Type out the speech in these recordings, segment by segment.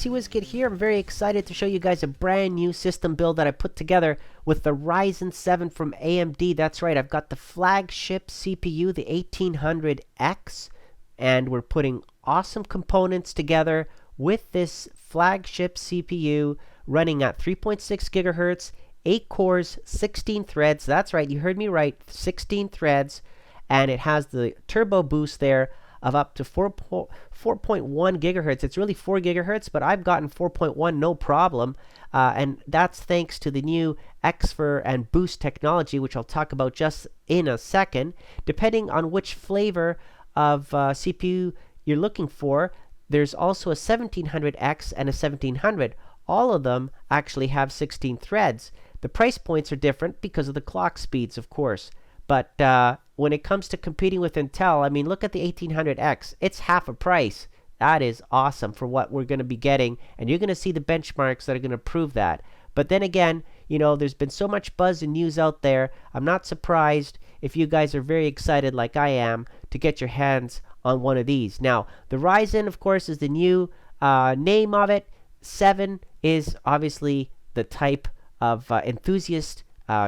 PC WizKid here. I'm very excited to show you guys a brand new system build that I put together with the Ryzen 7 from AMD. That's right, I've got the flagship CPU, the 1800X, and we're putting awesome components together with this flagship CPU running at 3.6 gigahertz, 8 cores, 16 threads. That's right, you heard me right, 16 threads, and it has the turbo boost there of up to 4.1 gigahertz. It's really 4 gigahertz, but I've gotten 4.1 no problem. And that's thanks to the new XFIR and boost technology, which I'll talk about just in a second. Depending on which flavor of CPU you're looking for, there's also a 1700X and a 1700. All of them actually have 16 threads. The price points are different because of the clock speeds, of course. But when it comes to competing with Intel, I mean, look at the 1800X. It's half a price. That is awesome for what we're going to be getting. And you're going to see the benchmarks that are going to prove that. But then again, you know, there's been so much buzz and news out there. I'm not surprised if you guys are very excited like I am to get your hands on one of these. Now, the Ryzen, of course, is the new name of it. 7 is obviously the type of enthusiast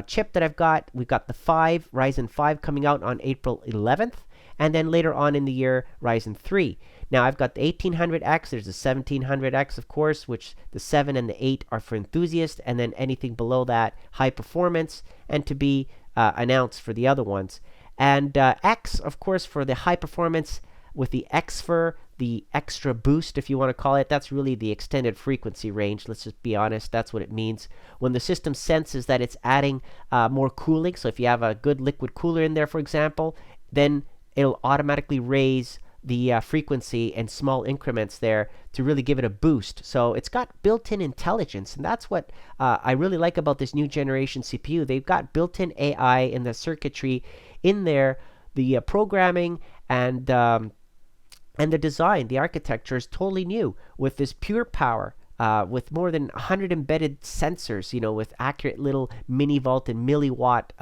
chip that I've got. We've got the Ryzen 5 coming out on April 11th, and then later on in the year, Ryzen 3. Now, I've got the 1800X, there's the 1700X, of course, which the 7 and the 8 are for enthusiasts, and then anything below that, high performance, and to be announced for the other ones. And X, of course, for the high performance with the XFIR, the extra boost, if you want to call it. That's really the extended frequency range. Let's just be honest. That's what it means. When the system senses that it's adding more cooling, so if you have a good liquid cooler in there, for example, then it'll automatically raise the frequency in small increments there to really give it a boost. So it's got built-in intelligence, and that's what I really like about this new generation CPU. They've got built-in AI in the circuitry in there. The programming and the design, the architecture is totally new with this pure power, with more than 100 embedded sensors, you know, with accurate little millivolt and milliwatt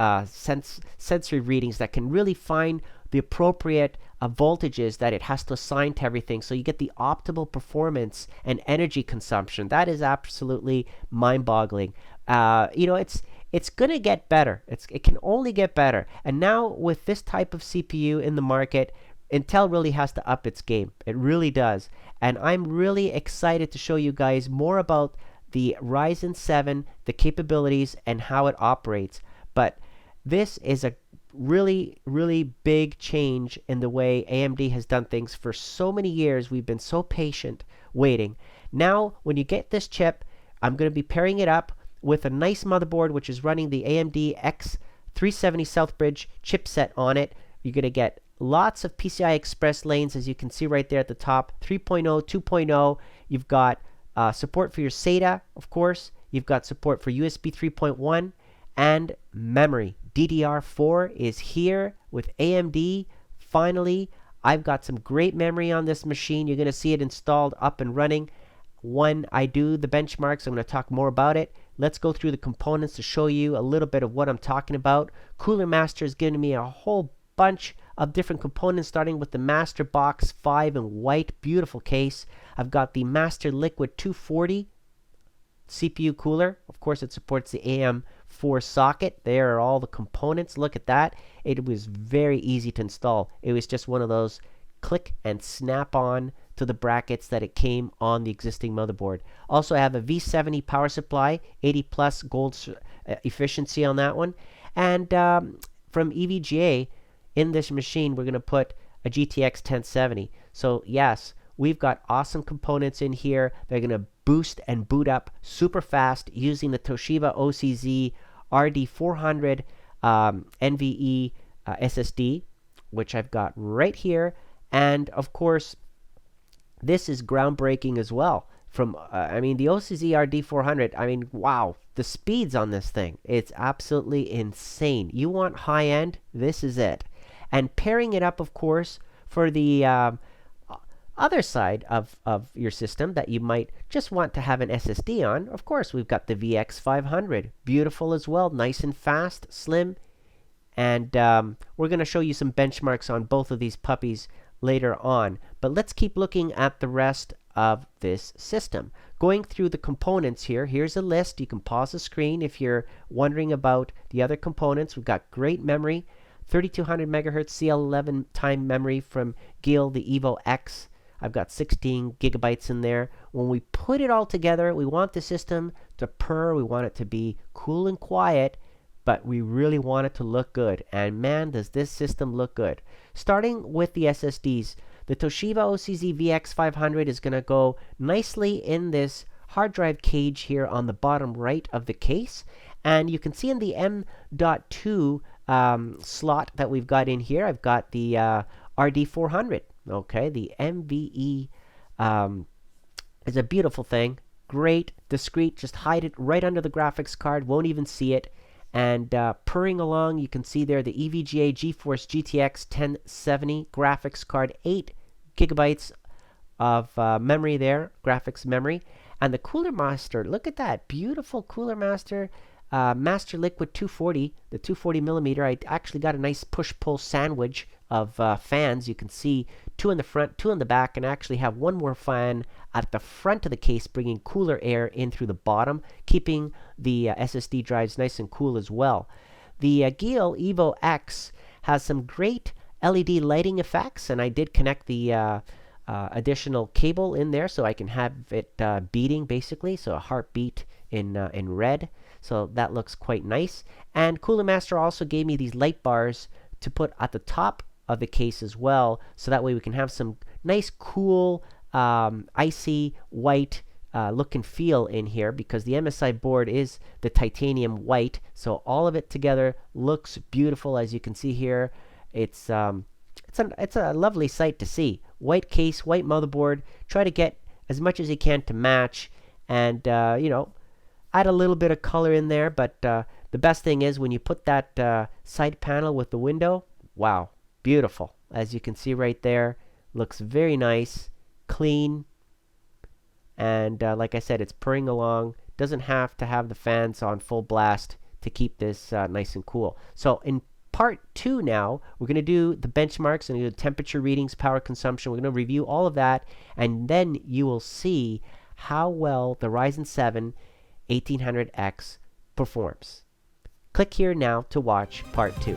sensory readings that can really find the appropriate voltages that it has to assign to everything. So you get the optimal performance and energy consumption. That is absolutely mind-boggling. You know, it's going to get better. It can only get better. And now with this type of CPU in the market, Intel really has to up its game. It really does. And I'm really excited to show you guys more about the Ryzen 7, the capabilities, and how it operates. But this is a really, really big change in the way AMD has done things for so many years. We've been so patient waiting. Now, when you get this chip, I'm going to be pairing it up with a nice motherboard, which is running the AMD X370 Southbridge chipset on it. You're going to get lots of PCI Express lanes, as you can see right there at the top, 3.0, 2.0. You've got support for your SATA, of course. You've got support for USB 3.1 and memory. DDR4 is here with AMD. Finally, I've got some great memory on this machine. You're going to see it installed up and running. When I do the benchmarks, I'm going to talk more about it. Let's go through the components to show you a little bit of what I'm talking about. Cooler Master is giving me a whole bunch of different components, starting with the Master Box 5 in white, beautiful case. I've got the Master Liquid 240 CPU cooler. Of course, it supports the AM4 socket. There are all the components. Look at that. It was very easy to install. It was just one of those click and snap on to the brackets that it came on the existing motherboard. Also, I have a V70 power supply, 80 plus gold efficiency on that one. And from EVGA, in this machine, we're going to put a GTX 1070. So yes, we've got awesome components in here. They're going to boost and boot up super fast using the Toshiba OCZ RD400 NVE SSD, which I've got right here. And of course, this is groundbreaking as well. From I mean, the OCZ RD400, I mean, wow, the speeds on this thing, it's absolutely insane. You want high end, this is it. And pairing it up, of course, for the other side of your system that you might just want to have an SSD on, of course, we've got the VX500. Beautiful as well, nice and fast, slim. And we're going to show you some benchmarks on both of these puppies later on. But let's keep looking at the rest of this system. Going through the components here, here's a list. You can pause the screen if you're wondering about the other components. We've got great memory, 3200 megahertz CL11 time memory from Gill, the Evo X. I've got 16 gigabytes in there. When we put it all together, we want the system to purr. We want it to be cool and quiet, but we really want it to look good. And man, does this system look good. Starting with the SSDs, the Toshiba OCZ VX500 is going to go nicely in this hard drive cage here on the bottom right of the case. And you can see in the M.2 slot that we've got in here, I've got the RD400. Okay, the MVE is a beautiful thing. Great, discreet. Just hide it right under the graphics card. Won't even see it. And purring along, you can see there the EVGA GeForce GTX 1070 graphics card, 8 gigabytes of memory there, graphics memory. And the Cooler Master, look at that, beautiful Cooler Master, Master Liquid 240, the 240 millimeter. I actually got a nice push-pull sandwich of fans. You can see 2 in the front, 2 in the back, and actually have one more fan at the front of the case, bringing cooler air in through the bottom, keeping the SSD drives nice and cool as well. The Gill Evo X has some great LED lighting effects, and I did connect the additional cable in there so I can have it beating, basically, so a heartbeat in red. So that looks quite nice. And Cooler Master also gave me these light bars to put at the top of the case as well, so that way we can have some nice cool icy white look and feel in here, because the MSI board is the titanium white, so all of it together looks beautiful. As you can see here, it's a lovely sight to see. White case, white motherboard. Try to get as much as you can to match, and add a little bit of color in there. But the best thing is when you put that side panel with the window, wow, beautiful. As you can see right there, looks very nice, clean, and like I said, it's purring along. Doesn't have to have the fans on full blast to keep this nice and cool. So in part 2 now, we're going to do the benchmarks and the temperature readings, power consumption. We're going to review all of that, and then you will see how well the Ryzen 7 1800X performs. Click here now to watch part 2.